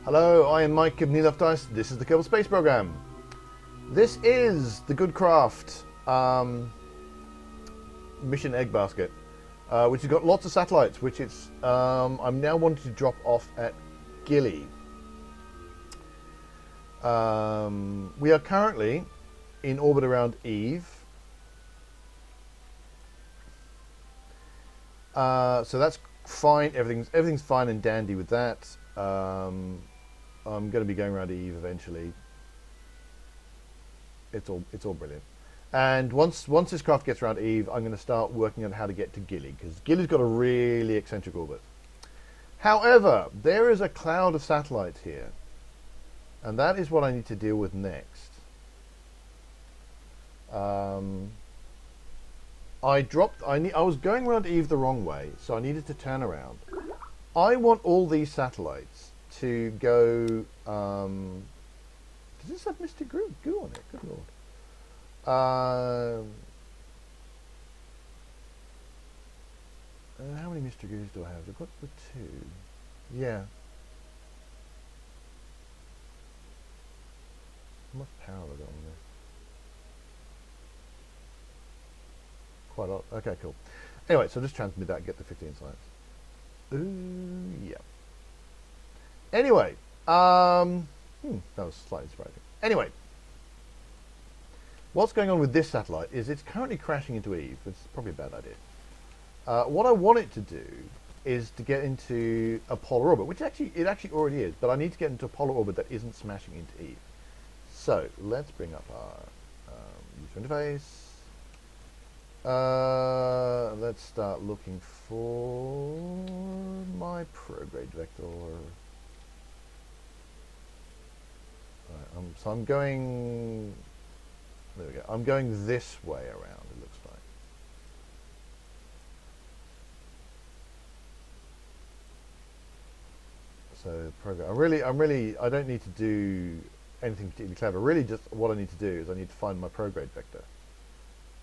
Hello, I am Mike of Neil Dice. This is the Kerbal Space Program. This is the Good Craft mission egg basket, which has got lots of satellites, which I'm now wanting to drop off at Gilly. We are currently in orbit around Eve. So that's fine. Everything's fine and dandy with that. I'm going to be going around Eve eventually. It's all brilliant. And once this craft gets around Eve, I'm going to start working on how to get to Gilly, because Gilly's got a really eccentric orbit. However, there is a cloud of satellites here, and that is what I need to deal with next. I was going around Eve the wrong way, so I needed to turn around. I want all these satellites to go. Does this have Mr. Goo on it? Good lord. How many Mr. Goos do I have? I've got the 2. Yeah. How much power have I got on this? Quite a lot. Okay, cool. Anyway, so just transmit that and get the 15 science. Ooh, yeah. Anyway, that was slightly surprising. Anyway, what's going on with this satellite is it's currently crashing into Eve. It's probably a bad idea. What I want it to do is to get into a polar orbit, which it actually already is, but I need to get into a polar orbit that isn't smashing into Eve. So let's bring up our user interface. Let's start looking for my prograde vector. Right, so I'm going. There we go. I'm going this way around. It looks like. So prograde. I don't need to do anything particularly clever. Really, just what I need to do is I need to find my prograde vector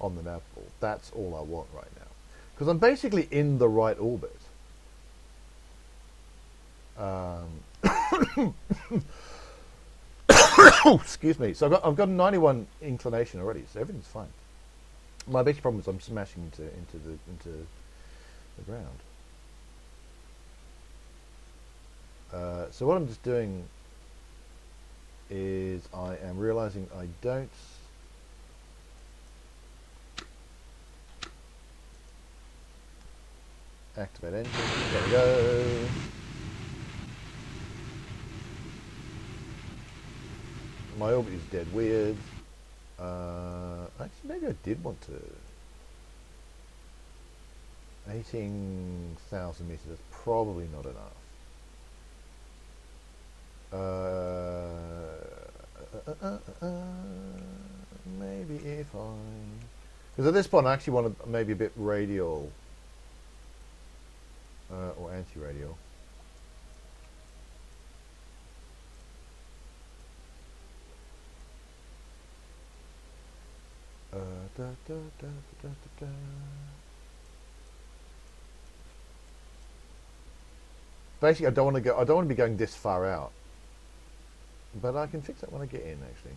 on the nav ball. That's all I want right now, because I'm basically in the right orbit. Excuse me. So I've got a 91 inclination already, so everything's fine. My basic problem is I'm smashing into the ground. So what I'm just doing is I am realizing I don't. Activate engine. There we go. My orbit is dead weird. Actually, maybe I did want to. 18,000 meters. That's probably not enough. Maybe if I. Because at this point, I actually want to maybe a bit radial. Or anti-radial. Basically, I don't want to be going this far out, but I can fix that when I get in. Actually.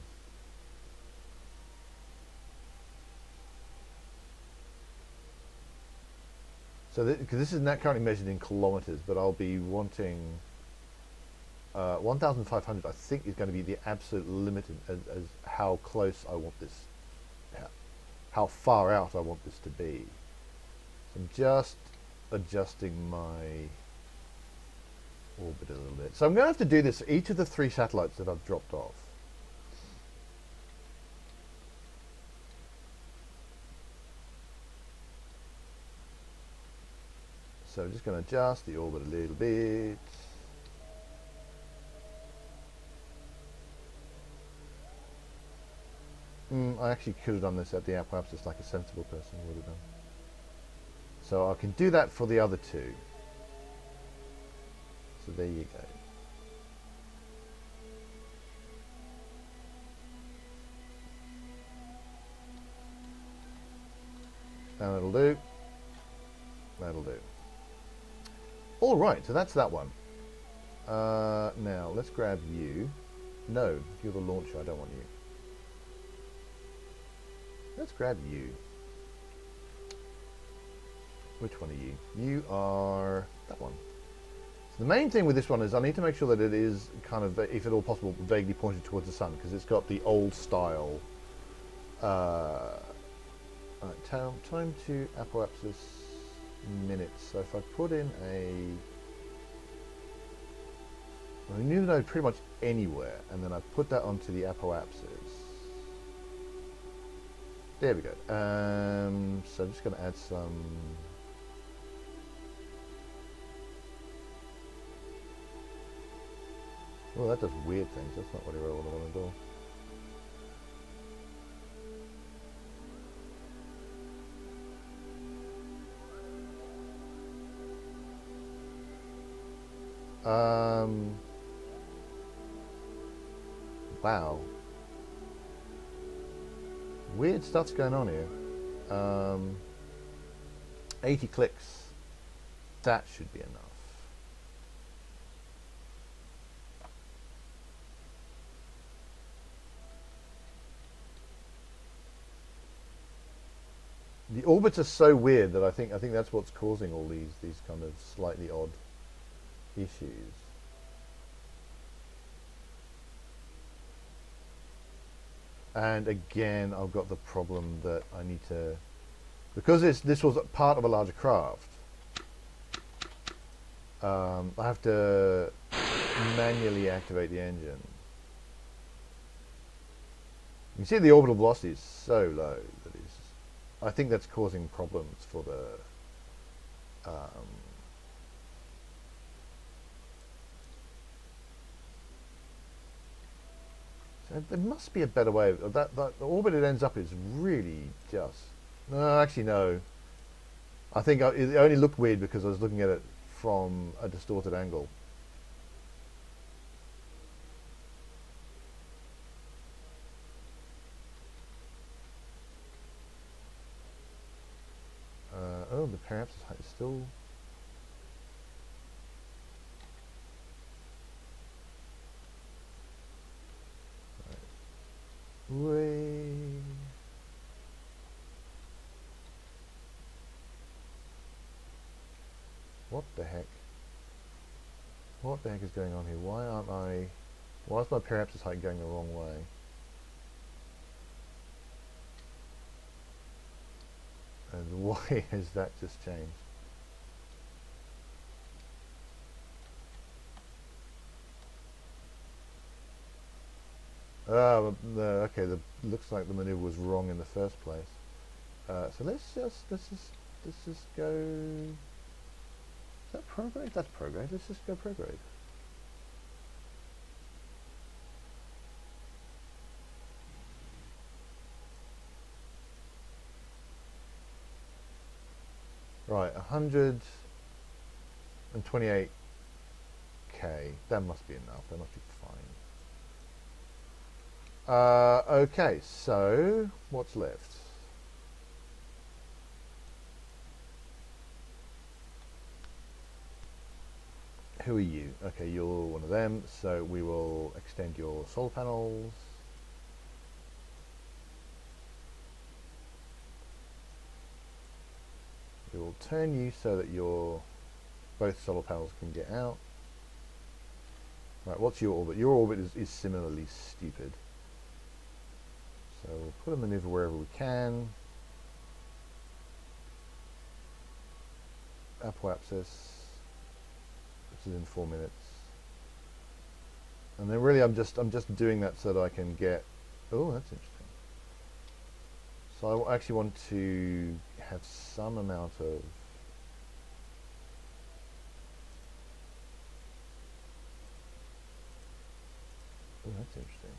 So, because this is not currently measured in kilometers, but I'll be wanting 1,500. I think is going to be the absolute limit as how close I want this, how far out I want this to be. So I'm just adjusting my orbit a little bit. So I'm going to have to do this for each of the 3 satellites that I've dropped off. So I'm just going to adjust the orbit a little bit. I actually could have done this at the apoapsis just like a sensible person would have done. So I can do that for the other 2. So there you go. That'll do. That'll do. All right, so that's that one. Now, let's grab you. No, you're the launcher. I don't want you. Let's grab you. Which one are you? You are that one. So the main thing with this one is I need to make sure that it is kind of, if at all possible, vaguely pointed towards the sun, because it's got the old style. Right, time to apoapsis minutes. So if I put in a new node pretty much anywhere, and then I put that onto the apoapsis. There we go. So I'm just going to add some. Oh, that does weird things. That's not what I really want to do. Wow. Weird stuff's going on here. 80 clicks. That should be enough. The orbits are so weird that I think that's what's causing all these kind of slightly odd issues. And again, I've got the problem that I need to, because this was part of a larger craft. I have to manually activate the engine. You can see the orbital velocity is so low that I think that's causing problems for the so there must be a better way. That the orbit it ends up is really just. No, actually no. I think it only looked weird because I was looking at it from a distorted angle. Oh, the periapsis height is still. Way. What the heck? What the heck is going on here? Why aren't I? Why is my periapsis height going the wrong way? And why has that just changed? Okay. Looks like the maneuver was wrong in the first place. So let's just go. Is that prograde? That's prograde. Let's just go prograde. Right, 128k. That must be enough. That must be fine. Okay, so what's left? Who are you? Okay, you're one of them. So we will extend your solar panels. We will turn you so that both solar panels can get out. Right, what's your orbit? Your orbit is similarly stupid. So we'll put a maneuver wherever we can. Apoapsis, which is in 4 minutes. And then really I'm just doing that so that I can get. Oh, that's interesting. So I actually want to have some amount of. Oh, that's interesting.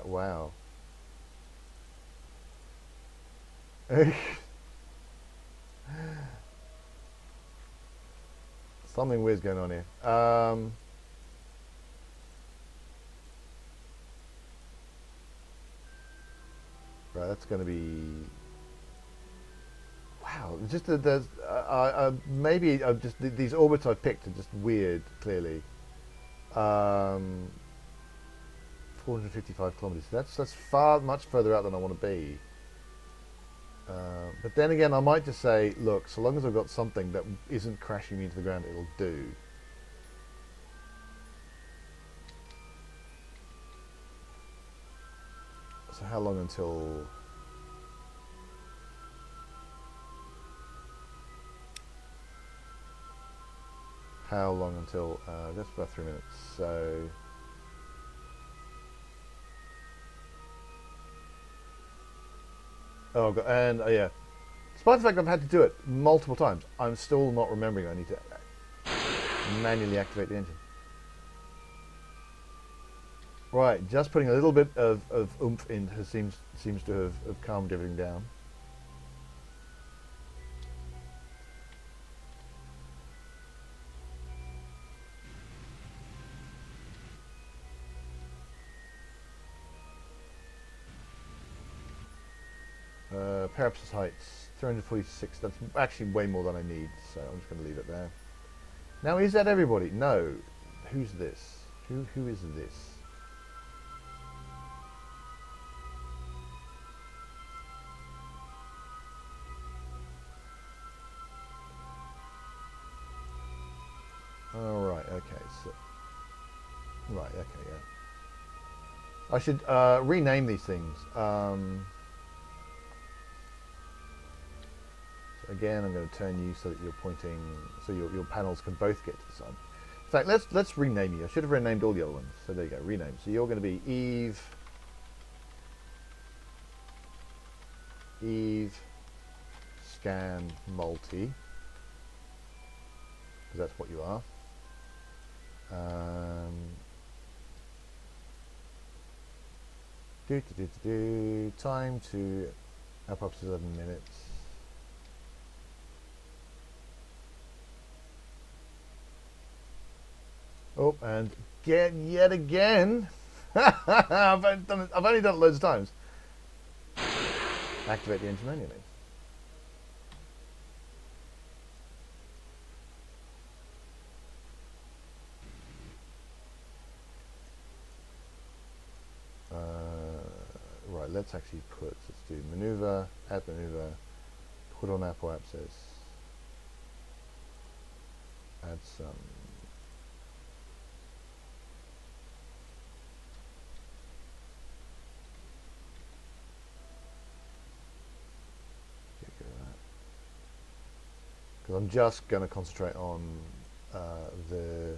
Wow. Something weird's going on here. Right, that's going to be... Wow, just there's maybe just these orbits I've picked are just weird. Clearly, 455 kilometers. That's much further out than I want to be. But then again, I might just say, look, so long as I've got something that isn't crashing me into the ground, it'll do. So how long until... How long until... just about 3 minutes. So... Oh, God, and yeah. Despite the fact I've had to do it multiple times, I'm still not remembering I need to manually activate the engine. Right, just putting a little bit of oomph in seems to have calmed everything down. Parapsis heights, 346, that's actually way more than I need, so I'm just going to leave it there. Now, is that everybody? No. Who's this? Who is this? All right, okay, so... Right, okay, yeah. I should rename these things. Again, I'm going to turn you so that you're pointing, so your panels can both get to the sun. In fact, let's rename you. I should have renamed all the other ones. So there you go, rename. So you're going to be Eve Scan Multi, because that's what you are. Time to up to 11 minutes. Oh, and yet again, I've only done it loads of times. Activate the engine manually. Right, let's actually let's do maneuver, add maneuver, put on apoapsis, add some. Because I'm just going to concentrate on the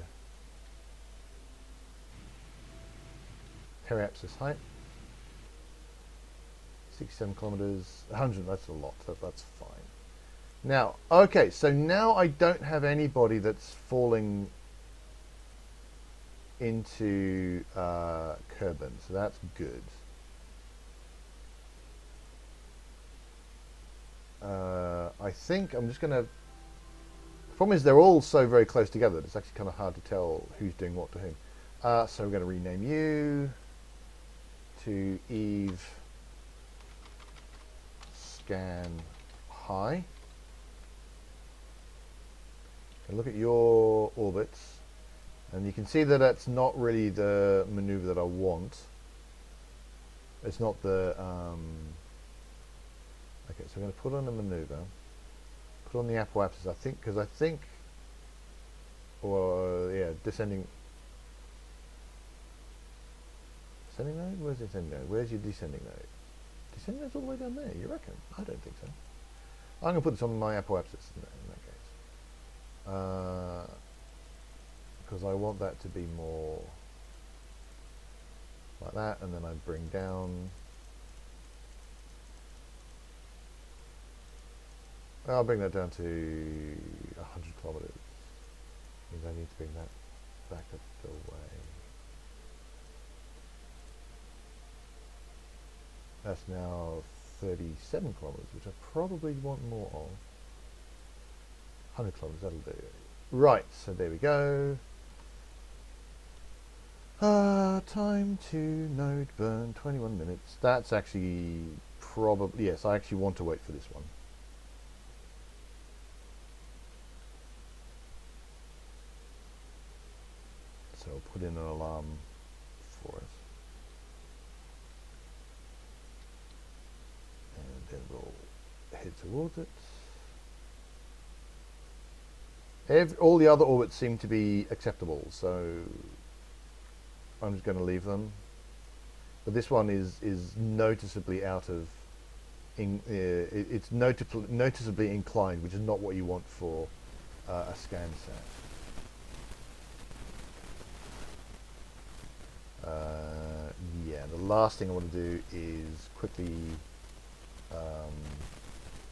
periapsis height. 67 kilometers, 100, that's a lot, that's fine. Now, okay, so now I don't have anybody that's falling into Kerbal, so that's good. I think I'm just going to... The problem is they're all so very close together that it's actually kind of hard to tell who's doing what to whom. So we're going to rename you to Eve Scan High. And look at your orbits, and you can see that that's not really the maneuver that I want. It's not the... Okay, so I'm going to put on a maneuver. Put on the apoapsis, I think, because I think, or yeah, descending node? Where's the descending node? Where's your descending node? Descending node's all the way down there, you reckon? I don't think so. I'm going to put this on my apoapsis in that case. Because I want that to be more like that, and then I bring down... I'll bring that down to 100 kilometers. Means I need to bring that back a the way. That's now 37 kilometers, which I probably want more of. 100 kilometers, that'll do. Right, so there we go. Time to node burn, 21 minutes. That's actually probably, yes, I actually want to wait for this one. So I'll put in an alarm for us. And then we'll head towards it. All the other orbits seem to be acceptable, so I'm just going to leave them. But this one is noticeably out of, it's noticeably inclined, which is not what you want for a scan set. Yeah, the last thing I want to do is quickly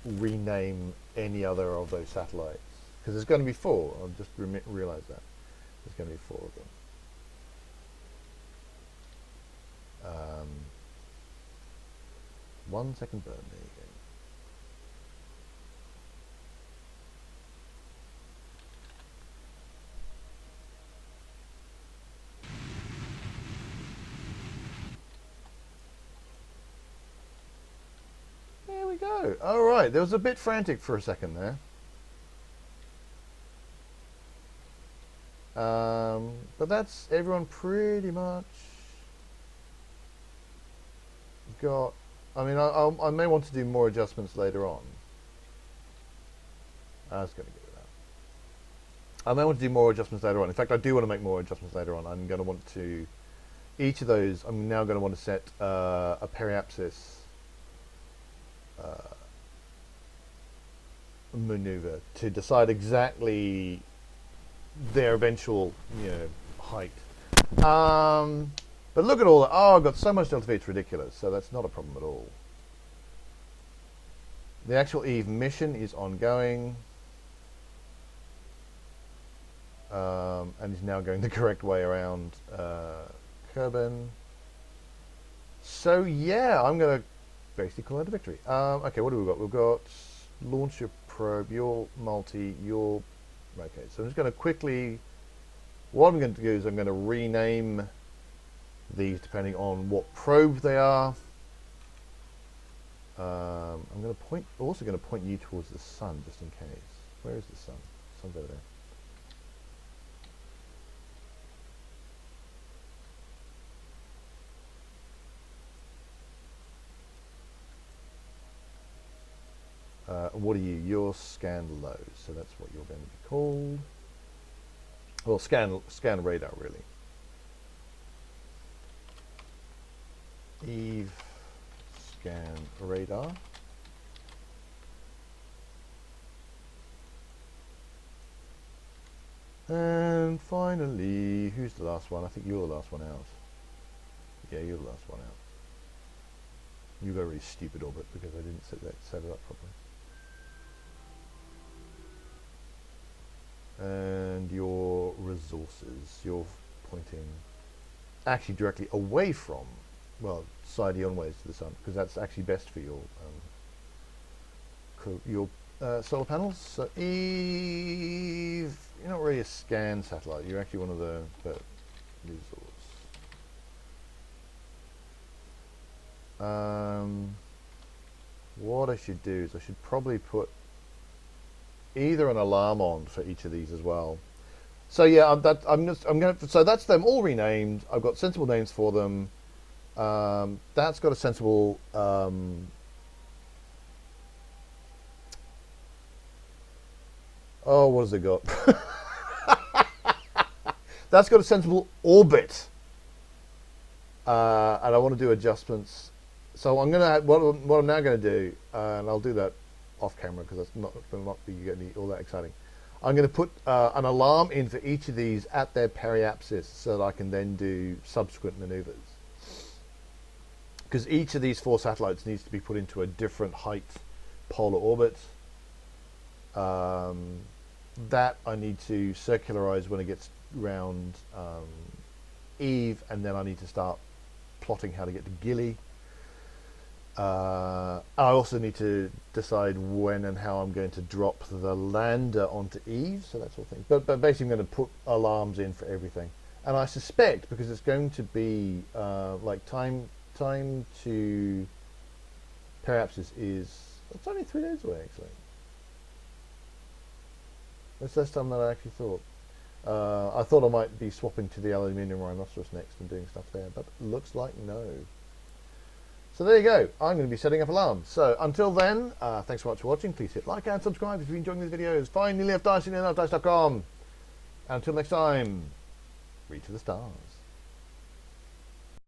rename any other of those satellites. Because there's going to be 4. I've just realised that. There's going to be 4 of them. 1 second burn, there you go. There we go. Alright, there was a bit frantic for a second there. But that's everyone pretty much got. I mean, I may want to do more adjustments later on. I was going to give it that. I may want to do more adjustments later on. In fact, I do want to make more adjustments later on. I'm going to want to, each of those, I'm now going to want to set a periapsis maneuver to decide exactly their eventual, height. But look at all that. Oh, I've got so much delta V, it's ridiculous. So that's not a problem at all. The actual Eve mission is ongoing. And is now going the correct way around Kerbal. So yeah, I'm going to basically call it a victory. Okay, what do we got? We've got launch your probe, your multi, your... Okay, so I'm just going to quickly... What I'm going to do is I'm going to rename these depending on what probe they are. I'm going to also going to point you towards the sun just in case. Where is the sun? The sun's over there. What are you? You're scan low, so that's what you're going to be called. Well, scan radar really. Eve scan radar. And finally, who's the last one? I think you're the last one out. Yeah, you're the last one out. You got a really stupid orbit because I didn't set it up properly. And your resources, you're pointing actually directly away from, well, sidionways to the sun, because that's actually best for your solar panels. So Eve, you're not really a scan satellite. You're actually one of the resource. What I should do is I should probably put either an alarm on for each of these as well. So yeah, so that's them all renamed. I've got sensible names for them. That's got a sensible oh, what has it got? That's got a sensible orbit. And I want to do adjustments. So I'm gonna what I'm now going to do, and I'll do that off camera because that's not going to not be getting all that exciting. I'm going to put an alarm in for each of these at their periapsis so that I can then do subsequent maneuvers. Because each of these 4 satellites needs to be put into a different height polar orbit. That I need to circularize when it gets around Eve, and then I need to start plotting how to get to Gilly. I also need to decide when and how I'm going to drop the lander onto Eve, so that's all things. But basically I'm going to put alarms in for everything. And I suspect, because it's going to be like time to Perhaps it's only 3 days away actually. It's less time than I actually thought. I thought I might be swapping to the aluminium rhinoceros next and doing stuff there, but looks like no. So there you go. I'm going to be setting up alarms. So until then, thanks so much for watching. Please hit like and subscribe if you're enjoying these videos. Find Nearly Enough Dice at nearlyenoughndice.com. Until next time, read to the stars.